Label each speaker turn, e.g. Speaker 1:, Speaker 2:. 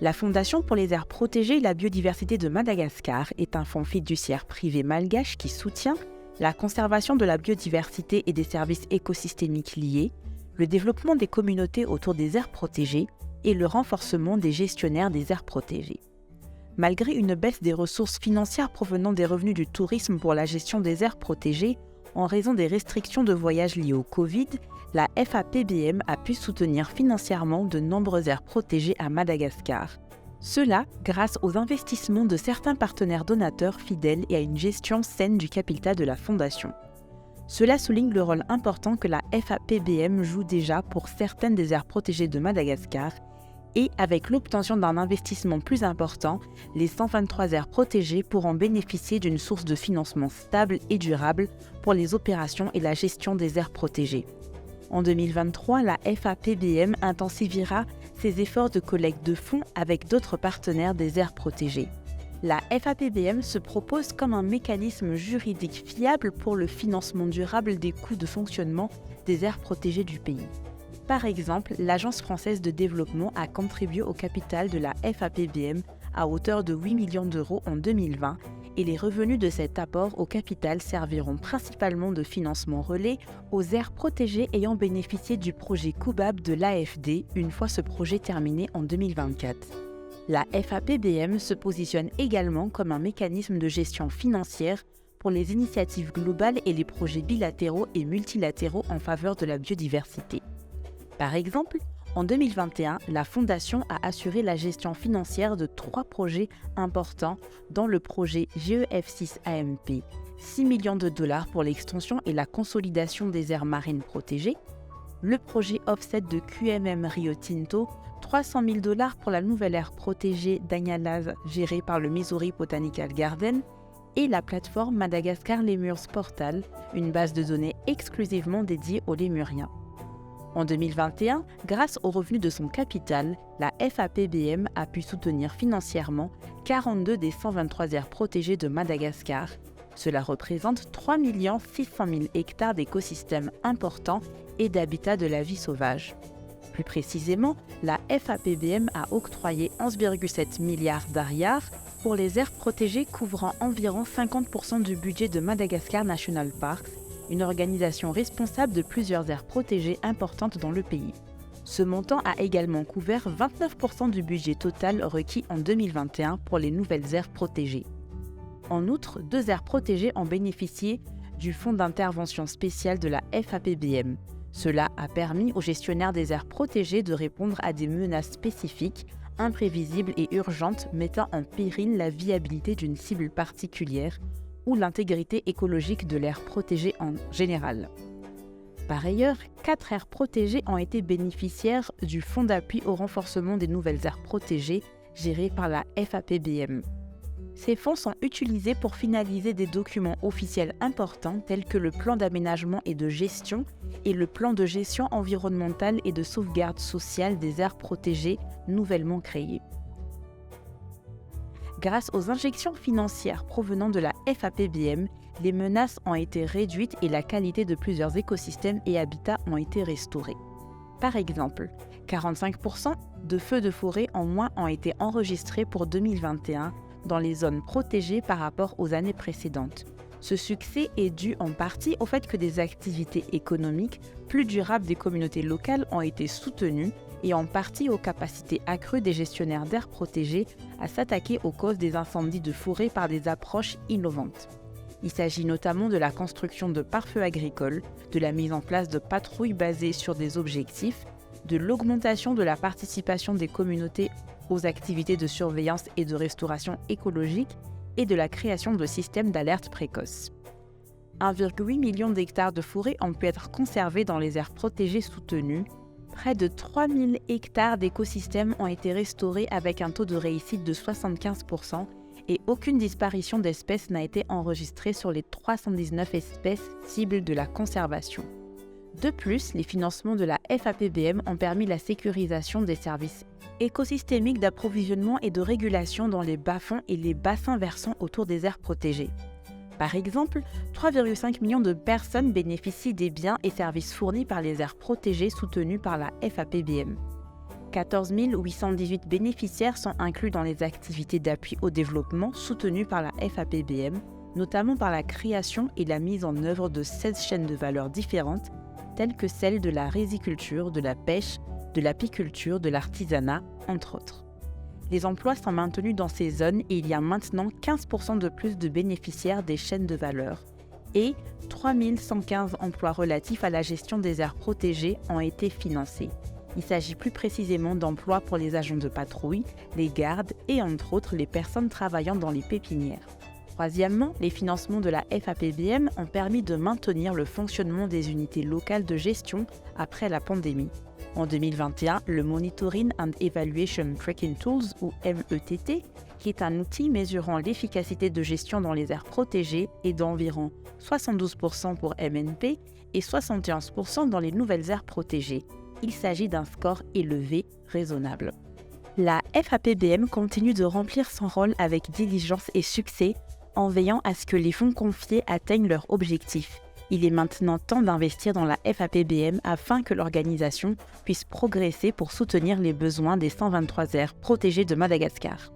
Speaker 1: La Fondation pour les aires protégées et la biodiversité de Madagascar est un fonds fiduciaire privé malgache qui soutient la conservation de la biodiversité et des services écosystémiques liés, le développement des communautés autour des aires protégées et le renforcement des gestionnaires des aires protégées. Malgré une baisse des ressources financières provenant des revenus du tourisme pour la gestion des aires protégées, en raison des restrictions de voyage liées au Covid, la FAPBM a pu soutenir financièrement de nombreuses aires protégées à Madagascar. Cela grâce aux investissements de certains partenaires donateurs fidèles et à une gestion saine du capital de la Fondation. Cela souligne le rôle important que la FAPBM joue déjà pour certaines des aires protégées de Madagascar et avec l'obtention d'un investissement plus important, les 123 aires protégées pourront bénéficier d'une source de financement stable et durable pour les opérations et la gestion des aires protégées. En 2023, la FAPBM intensifiera ses efforts de collecte de fonds avec d'autres partenaires des aires protégées. La FAPBM se propose comme un mécanisme juridique fiable pour le financement durable des coûts de fonctionnement des aires protégées du pays. Par exemple, l'Agence française de développement a contribué au capital de la FAPBM à hauteur de 8 millions d'euros en 2020 et les revenus de cet apport au capital serviront principalement de financement relais aux aires protégées ayant bénéficié du projet Koubab de l'AFD une fois ce projet terminé en 2024. La FAPBM se positionne également comme un mécanisme de gestion financière pour les initiatives globales et les projets bilatéraux et multilatéraux en faveur de la biodiversité. Par exemple, en 2021, la Fondation a assuré la gestion financière de 3 projets importants dont le projet GEF6AMP, 6 millions de dollars pour l'extension et la consolidation des aires marines protégées, le projet Offset de QMM Rio Tinto, 300 000 dollars pour la nouvelle aire protégée d'Agnalaz gérée par le Missouri Botanical Garden et la plateforme Madagascar Lemurs Portal, une base de données exclusivement dédiée aux lémuriens. En 2021, grâce aux revenus de son capital, la FAPBM a pu soutenir financièrement 42 des 123 aires protégées de Madagascar. Cela représente 3 600 000 hectares d'écosystèmes importants et d'habitats de la vie sauvage. Plus précisément, la FAPBM a octroyé 11,7 milliards d'ariars pour les aires protégées couvrant environ 50% du budget de Madagascar National Parks, une organisation responsable de plusieurs aires protégées importantes dans le pays. Ce montant a également couvert 29% du budget total requis en 2021 pour les nouvelles aires protégées. En outre, 2 aires protégées ont bénéficié du fonds d'intervention spécial de la FAPBM. Cela a permis aux gestionnaires des aires protégées de répondre à des menaces spécifiques, imprévisibles et urgentes mettant en péril la viabilité d'une cible particulière ou l'intégrité écologique de l'aire protégée en général. Par ailleurs, 4 aires protégées ont été bénéficiaires du Fonds d'appui au renforcement des nouvelles aires protégées géré par la FAPBM. Ces fonds sont utilisés pour finaliser des documents officiels importants tels que le plan d'aménagement et de gestion et le plan de gestion environnementale et de sauvegarde sociale des aires protégées nouvellement créées. Grâce aux injections financières provenant de la FAPBM, les menaces ont été réduites et la qualité de plusieurs écosystèmes et habitats ont été restaurés. Par exemple, 45% de feux de forêt en moins ont été enregistrés pour 2021 dans les zones protégées par rapport aux années précédentes. Ce succès est dû en partie au fait que des activités économiques plus durables des communautés locales ont été soutenues et en partie aux capacités accrues des gestionnaires d'aires protégées à s'attaquer aux causes des incendies de forêt par des approches innovantes. Il s'agit notamment de la construction de pare-feux agricoles, de la mise en place de patrouilles basées sur des objectifs, de l'augmentation de la participation des communautés aux activités de surveillance et de restauration écologique et de la création de systèmes d'alerte précoce. 1,8 million d'hectares de forêt ont pu être conservés dans les aires protégées soutenues. Près de 3000 hectares d'écosystèmes ont été restaurés avec un taux de réussite de 75% et aucune disparition d'espèces n'a été enregistrée sur les 319 espèces cibles de la conservation. De plus, les financements de la FAPBM ont permis la sécurisation des services écosystémiques d'approvisionnement et de régulation dans les bas-fonds et les bassins versants autour des aires protégées. Par exemple, 3,5 millions de personnes bénéficient des biens et services fournis par les aires protégées soutenues par la FAPBM. 14 818 bénéficiaires sont inclus dans les activités d'appui au développement soutenues par la FAPBM, notamment par la création et la mise en œuvre de 16 chaînes de valeur différentes, telles que celles de la riziculture, de la pêche, de l'apiculture, de l'artisanat, entre autres. Les emplois sont maintenus dans ces zones et il y a maintenant 15% de plus de bénéficiaires des chaînes de valeur et 3 115 emplois relatifs à la gestion des aires protégées ont été financés. Il s'agit plus précisément d'emplois pour les agents de patrouille, les gardes et entre autres les personnes travaillant dans les pépinières. Troisièmement, les financements de la FAPBM ont permis de maintenir le fonctionnement des unités locales de gestion après la pandémie. En 2021, le Monitoring and Evaluation Tracking Tools, ou METT, qui est un outil mesurant l'efficacité de gestion dans les aires protégées, est d'environ 72% pour MNP et 71% dans les nouvelles aires protégées. Il s'agit d'un score élevé, raisonnable. La FAPBM continue de remplir son rôle avec diligence et succès en veillant à ce que les fonds confiés atteignent leurs objectifs. Il est maintenant temps d'investir dans la FAPBM afin que l'organisation puisse progresser pour soutenir les besoins des 123 aires protégées de Madagascar.